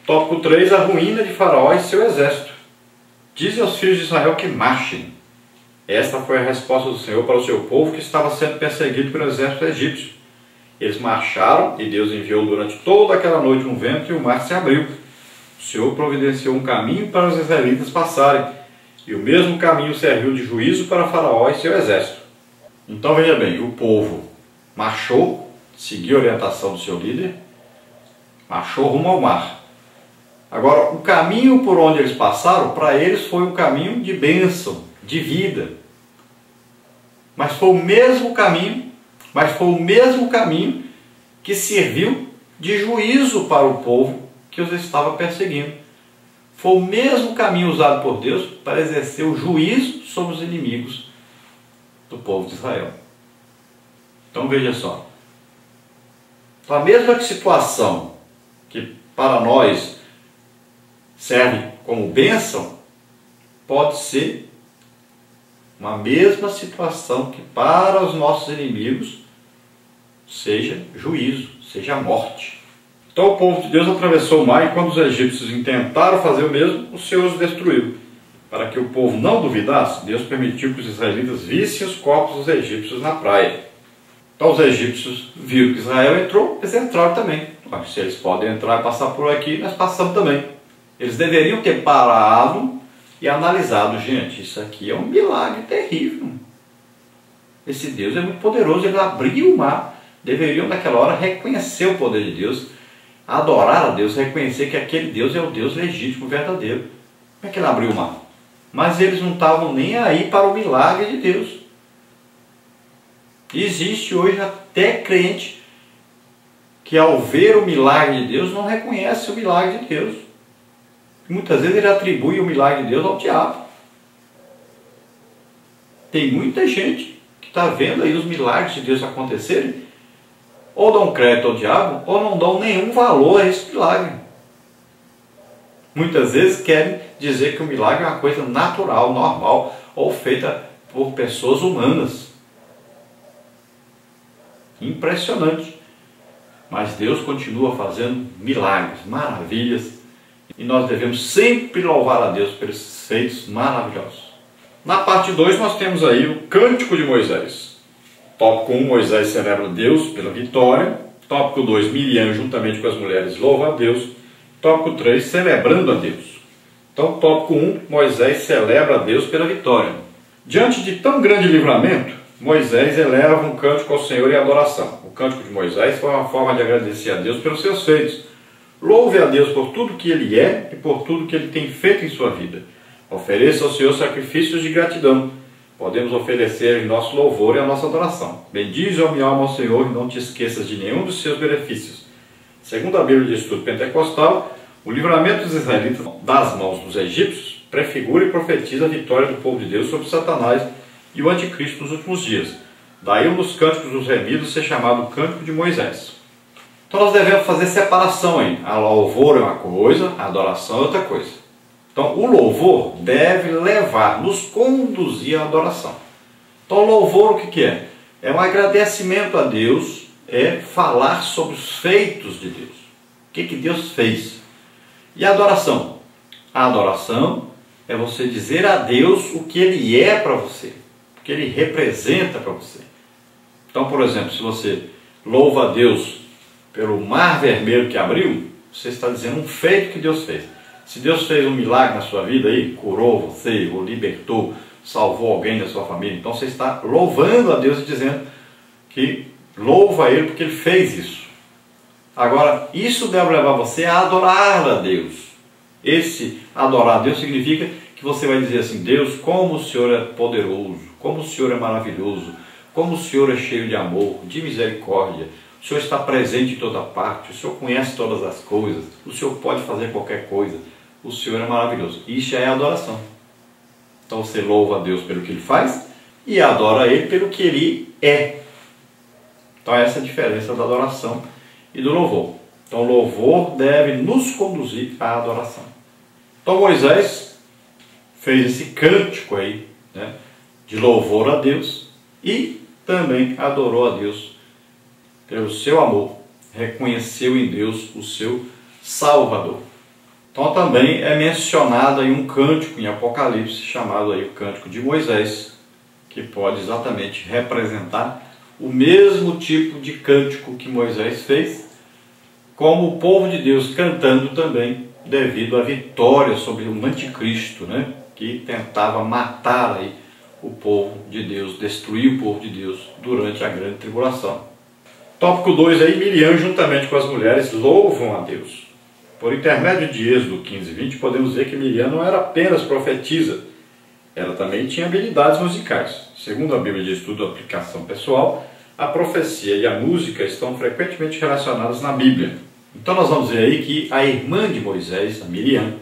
Tópico 3, a ruína de Faraó e seu exército. Dizem aos filhos de Israel que marchem. Esta foi a resposta do Senhor para o seu povo que estava sendo perseguido pelo exército egípcio. Eles marcharam e Deus enviou durante toda aquela noite um vento e o mar se abriu. O Senhor providenciou um caminho para os israelitas passarem, e o mesmo caminho serviu de juízo para Faraó e seu exército. Então veja bem, o povo marchou, seguiu a orientação do seu líder, marchou rumo ao mar. Agora, o caminho por onde eles passaram, para eles foi um caminho de bênção, de vida. Mas foi o mesmo caminho que serviu de juízo para o povo que os estava perseguindo. Foi o mesmo caminho usado por Deus para exercer o juízo sobre os inimigos do povo de Israel. Então veja só. A mesma situação que para nós serve como bênção, pode ser uma mesma situação que para os nossos inimigos seja juízo, seja morte. Então o povo de Deus atravessou o mar, e quando os egípcios intentaram fazer o mesmo, o Senhor os destruiu. Para que o povo não duvidasse, Deus permitiu que os israelitas vissem os corpos dos egípcios na praia. Então os egípcios viram que Israel entrou, eles entraram também. Mas se eles podem entrar e passar por aqui, nós passamos também. Eles deveriam ter parado e analisado: gente, isso aqui é um milagre terrível. Esse Deus é muito poderoso, ele abriu o mar. Deveriam naquela hora reconhecer o poder de Deus, adorar a Deus, reconhecer que aquele Deus é o Deus legítimo, verdadeiro. Como é que ele abriu o mar? Mas eles não estavam nem aí para o milagre de Deus. Existe hoje até crente que ao ver o milagre de Deus não reconhece o milagre de Deus. Muitas vezes ele atribui o milagre de Deus ao diabo. Tem muita gente que está vendo aí os milagres de Deus acontecerem, ou dão crédito ao diabo, ou não dão nenhum valor a esse milagre. Muitas vezes querem dizer que o milagre é uma coisa natural, normal, ou feita por pessoas humanas. Impressionante. Mas Deus continua fazendo milagres, maravilhas, e nós devemos sempre louvar a Deus pelos feitos maravilhosos. Na parte 2 nós temos aí o Cântico de Moisés. Tópico 1, Moisés celebra Deus pela vitória. Tópico 2, Miriam juntamente com as mulheres louva a Deus. Tópico 3, celebrando a Deus. Então, tópico 1, Moisés celebra a Deus pela vitória. Diante de tão grande livramento, Moisés eleva um cântico ao Senhor em adoração. O cântico de Moisés foi uma forma de agradecer a Deus pelos seus feitos. Louve a Deus por tudo que Ele é e por tudo que Ele tem feito em sua vida. Ofereça ao Senhor sacrifícios de gratidão. Podemos oferecer em nosso louvor e a nossa adoração. Bendize, ó minha alma, ao Senhor, e não te esqueças de nenhum dos seus benefícios. Segundo a Bíblia de Estudo Pentecostal, o livramento dos israelitas das mãos dos egípcios prefigura e profetiza a vitória do povo de Deus sobre Satanás e o anticristo nos últimos dias. Daí um dos cânticos dos remidos ser chamado Cântico de Moisés. Então nós devemos fazer separação aí. A louvor é uma coisa, a adoração é outra coisa. Então o louvor deve levar, nos conduzir à adoração. Então o louvor o que é? É um agradecimento a Deus, é falar sobre os feitos de Deus. O que Deus fez. E a adoração? A adoração é você dizer a Deus o que Ele é para você, o que Ele representa para você. Então, por exemplo, se você louva a Deus pelo mar vermelho que abriu, você está dizendo um feito que Deus fez. Se Deus fez um milagre na sua vida aí, curou você, ou libertou, salvou alguém da sua família, então você está louvando a Deus e dizendo que louva Ele porque Ele fez isso. Agora, isso deve levar você a adorar a Deus. Esse adorar a Deus significa que você vai dizer assim: Deus, como o Senhor é poderoso, como o Senhor é maravilhoso, como o Senhor é cheio de amor, de misericórdia. O Senhor está presente em toda parte, o Senhor conhece todas as coisas, o Senhor pode fazer qualquer coisa, o Senhor é maravilhoso. Isso é adoração. Então você louva a Deus pelo que Ele faz e adora Ele pelo que Ele é. Então essa é a diferença da adoração e do louvor. Então o louvor deve nos conduzir à adoração. Então Moisés fez esse cântico aí, né, de louvor a Deus, e também adorou a Deus pelo seu amor, reconheceu em Deus o seu Salvador. Então também é mencionado aí um cântico em Apocalipse, chamado aí o Cântico de Moisés, que pode exatamente representar o mesmo tipo de cântico que Moisés fez, como o povo de Deus cantando também, devido à vitória sobre o anticristo, né? Que tentava matar aí o povo de Deus, destruir o povo de Deus durante a grande tribulação. Tópico 2 aí, Miriam juntamente com as mulheres louvam a Deus. Por intermédio de Êxodo 15:20, podemos ver que Miriam não era apenas profetisa, ela também tinha habilidades musicais. Segundo a Bíblia de Estudo e Aplicação Pessoal, a profecia e a música estão frequentemente relacionadas na Bíblia. Então nós vamos ver aí que a irmã de Moisés, a Miriam,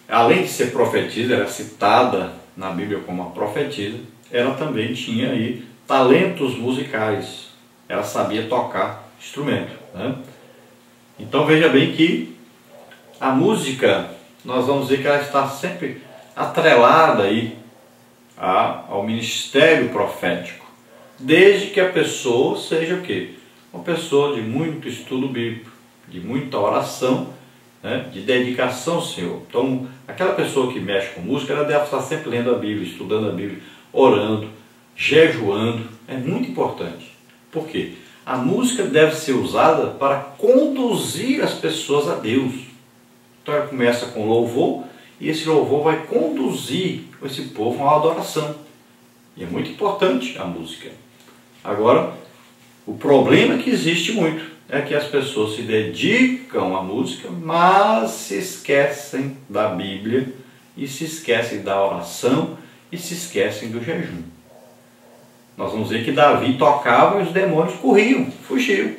além de ser profetisa, era citada na Bíblia como uma profetisa, ela também tinha aí talentos musicais. Ela sabia tocar instrumento, né? Então veja bem que a música, nós vamos ver que ela está sempre atrelada aí ao ministério profético, desde que a pessoa seja o quê? Uma pessoa de muito estudo bíblico, de muita oração, né? De dedicação ao Senhor. Então, aquela pessoa que mexe com música, ela deve estar sempre lendo a Bíblia, estudando a Bíblia, orando, jejuando. É muito importante. Por quê? A música deve ser usada para conduzir as pessoas a Deus. Então ela começa com louvor, e esse louvor vai conduzir esse povo a uma adoração. E é muito importante a música. Agora, o problema que existe muito é que as pessoas se dedicam à música, mas se esquecem da Bíblia, e se esquecem da oração, e se esquecem do jejum. Nós vamos ver que Davi tocava e os demônios corriam, fugiam.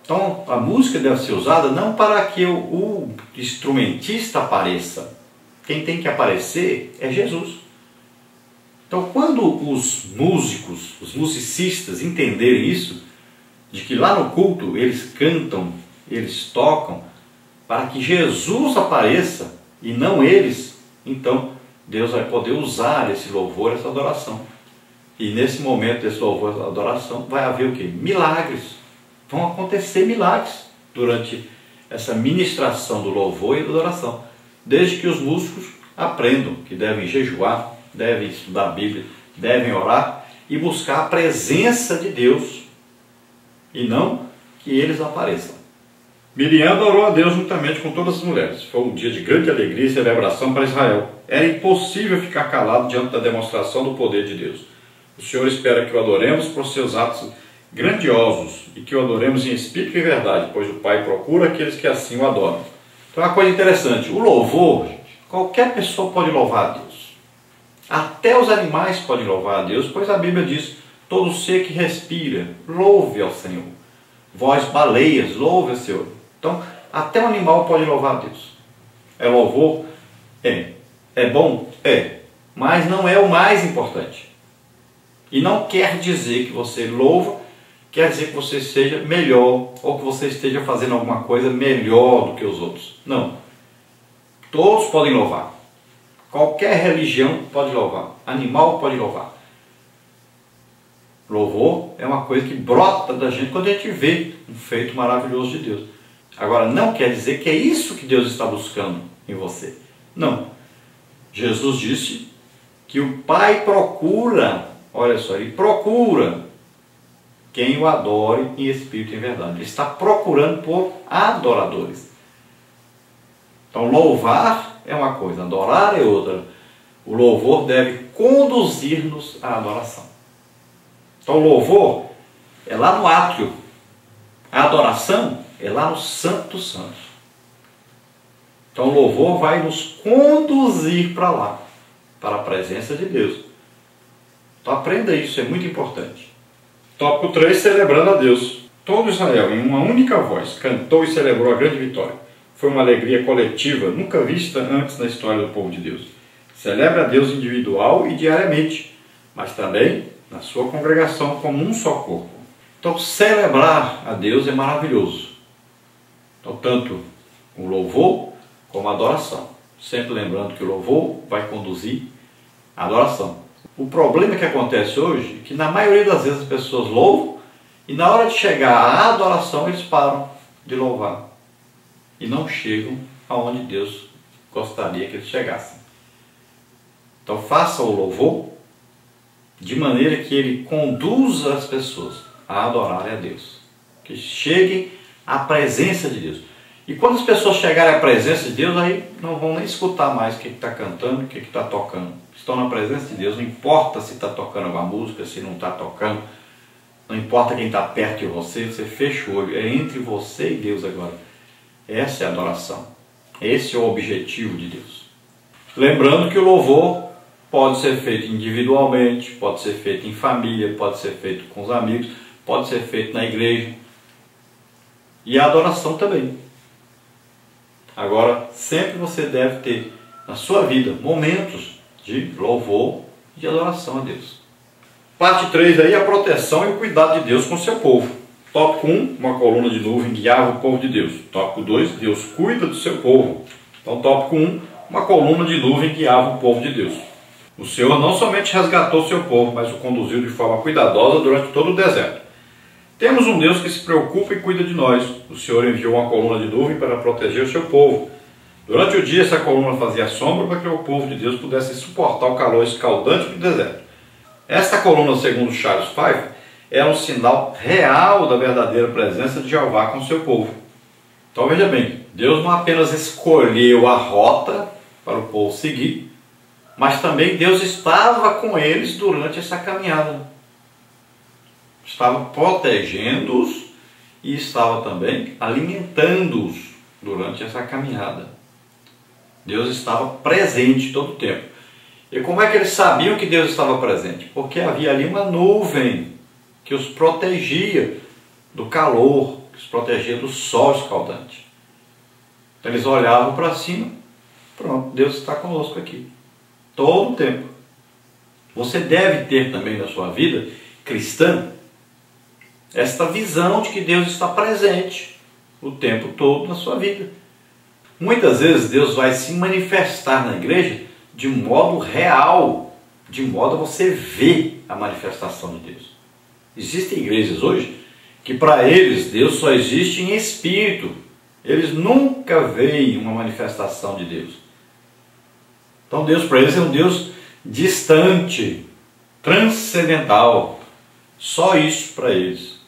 Então a música deve ser usada não para que o instrumentista apareça. Quem tem que aparecer é Jesus. Então quando os músicos, os musicistas entenderem isso, de que lá no culto eles cantam, eles tocam, para que Jesus apareça e não eles, então Deus vai poder usar esse louvor, essa adoração. E nesse momento desse louvor, essa adoração, vai haver o quê? Milagres. Vão acontecer milagres durante essa ministração do louvor e da adoração. Desde que os músicos aprendam que devem jejuar, devem estudar a Bíblia, devem orar e buscar a presença de Deus, e não que eles apareçam. Miriam adorou a Deus juntamente com todas as mulheres. Foi um dia de grande alegria e celebração para Israel. Era impossível ficar calado diante da demonstração do poder de Deus. O Senhor espera que o adoremos por seus atos grandiosos e que o adoremos em espírito e verdade, pois o Pai procura aqueles que assim o adoram. Então é uma coisa interessante, o louvor, qualquer pessoa pode louvar a Deus. Até os animais podem louvar a Deus, pois a Bíblia diz, todo ser que respira, louve ao Senhor. Vós, baleias, louve ao Senhor. Então, até o animal pode louvar a Deus. É louvor? É. É bom? É. Mas não é o mais importante. E não quer dizer que você louva, quer dizer que você seja melhor, ou que você esteja fazendo alguma coisa melhor do que os outros. Não. Todos podem louvar. Qualquer religião pode louvar. Animal pode louvar. Louvor é uma coisa que brota da gente quando a gente vê um feito maravilhoso de Deus. Agora, não quer dizer que é isso que Deus está buscando em você. Não. Jesus disse que o Pai procura, olha só, Ele procura quem o adore em espírito e em verdade. Ele está procurando por adoradores. Então, louvar é uma coisa, adorar é outra. O louvor deve conduzir-nos à adoração. Então, o louvor é lá no átrio. A adoração é lá no Santo dos Santos. Então, o louvor vai nos conduzir para lá, para a presença de Deus. Então, aprenda isso, é muito importante. Tópico 3, celebrando a Deus. Todo Israel, em uma única voz, cantou e celebrou a grande vitória. Foi uma alegria coletiva, nunca vista antes na história do povo de Deus. Celebra a Deus individual e diariamente, mas também na sua congregação como um só corpo. Então, celebrar a Deus é maravilhoso. Então, tanto o louvor como a adoração. Sempre lembrando que o louvor vai conduzir à adoração. O problema que acontece hoje é que na maioria das vezes as pessoas louvam e na hora de chegar à adoração eles param de louvar. e não chegam aonde Deus gostaria que eles chegassem. Então faça o louvor de maneira que ele conduza as pessoas a adorarem a Deus, que cheguem à presença de Deus. E quando as pessoas chegarem à presença de Deus, aí não vão nem escutar mais o que está cantando, o que está tocando. Estão na presença de Deus, não importa se está tocando alguma música, se não está tocando, não importa quem está perto de você, você fecha o olho, é entre você e Deus agora. Essa é a adoração, esse é o objetivo de Deus. Lembrando que o louvor pode ser feito individualmente, pode ser feito em família, pode ser feito com os amigos, pode ser feito na igreja. E a adoração também. Agora, sempre você deve ter na sua vida momentos de louvor e de adoração a Deus. Parte 3 aí, a proteção e o cuidado de Deus com o seu povo. Tópico 1, uma coluna de nuvem guiava o povo de Deus. Tópico 2, Deus cuida do seu povo. Então, tópico 1, uma coluna de nuvem guiava o povo de Deus. O Senhor não somente resgatou o seu povo, mas o conduziu de forma cuidadosa durante todo o deserto. Temos um Deus que se preocupa e cuida de nós. O Senhor enviou uma coluna de nuvem para proteger o seu povo. Durante o dia, essa coluna fazia sombra para que o povo de Deus pudesse suportar o calor escaldante do deserto. Esta coluna, segundo Charles Fife, era um sinal real da verdadeira presença de Jeová com o seu povo. Então veja bem, Deus não apenas escolheu a rota para o povo seguir, mas também Deus estava com eles durante essa caminhada. Estava protegendo-os e estava também alimentando-os durante essa caminhada. Deus estava presente todo o tempo. E como é que eles sabiam que Deus estava presente? Porque havia ali uma nuvem que os protegia do calor, que os protegia do sol escaldante. Então eles olhavam para cima, pronto, Deus está conosco aqui, todo o tempo. Você deve ter também na sua vida cristã esta visão de que Deus está presente o tempo todo na sua vida. Muitas vezes Deus vai se manifestar na igreja de modo real, de modo a você ver a manifestação de Deus. Existem igrejas hoje que para eles Deus só existe em espírito. Eles nunca veem uma manifestação de Deus. Então Deus para eles é um Deus distante, transcendental. Só isso para eles.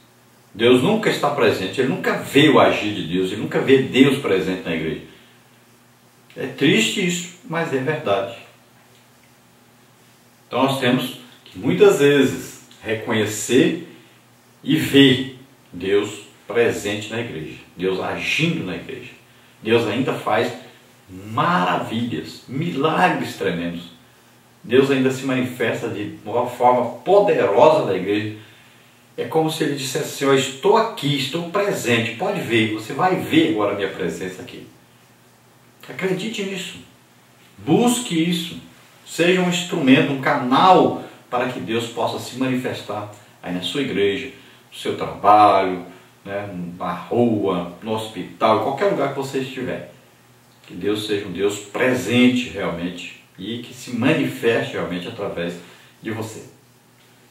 Deus nunca está presente, ele nunca vê o agir de Deus, ele nunca vê Deus presente na igreja. É triste isso, mas é verdade. Então nós temos que muitas vezes reconhecer e ver Deus presente na igreja, Deus agindo na igreja. Deus ainda faz maravilhas, milagres tremendos. Deus ainda se manifesta de uma forma poderosa na igreja. É como se ele dissesse assim: eu estou aqui, estou presente, pode ver, você vai ver agora a minha presença aqui. Acredite nisso, busque isso, seja um instrumento, um canal para que Deus possa se manifestar aí na sua igreja, no seu trabalho, né, na rua, no hospital, em qualquer lugar que você estiver. Que Deus seja um Deus presente realmente e que se manifeste realmente através de você.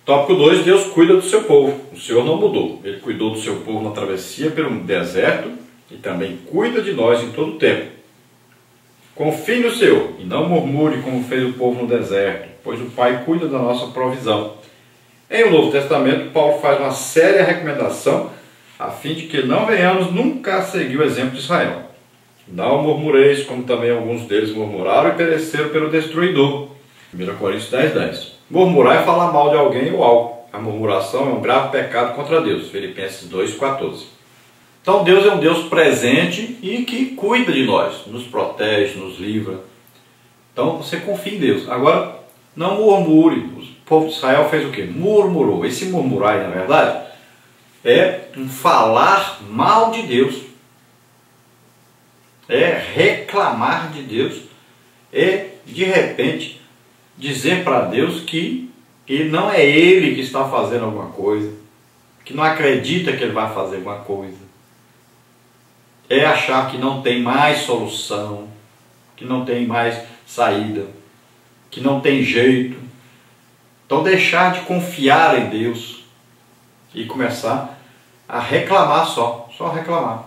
Tópico 2, Deus cuida do seu povo. O Senhor não mudou. Ele cuidou do seu povo na travessia pelo deserto e também cuida de nós em todo o tempo. Confie no Senhor e não murmure como fez o povo no deserto, pois o Pai cuida da nossa provisão. Em o Novo Testamento, Paulo faz uma séria recomendação a fim de que não venhamos nunca a seguir o exemplo de Israel. Não murmureis, como também alguns deles murmuraram e pereceram pelo destruidor. 1 Coríntios 10:10. Murmurar é falar mal de alguém ou algo. A murmuração é um grave pecado contra Deus. Filipenses 2:14. Então Deus é um Deus presente e que cuida de nós, nos protege, nos livra. Então você confia em Deus. Agora, não murmure. O povo de Israel fez o quê? Murmurou. Esse murmurar, na verdade, é um falar mal de Deus. É reclamar de Deus. É, de repente, dizer para Deus que não é Ele que está fazendo alguma coisa, que não acredita que Ele vai fazer alguma coisa. É achar que não tem mais solução, que não tem mais saída, que não tem jeito. Então deixar de confiar em Deus e começar a reclamar só reclamar.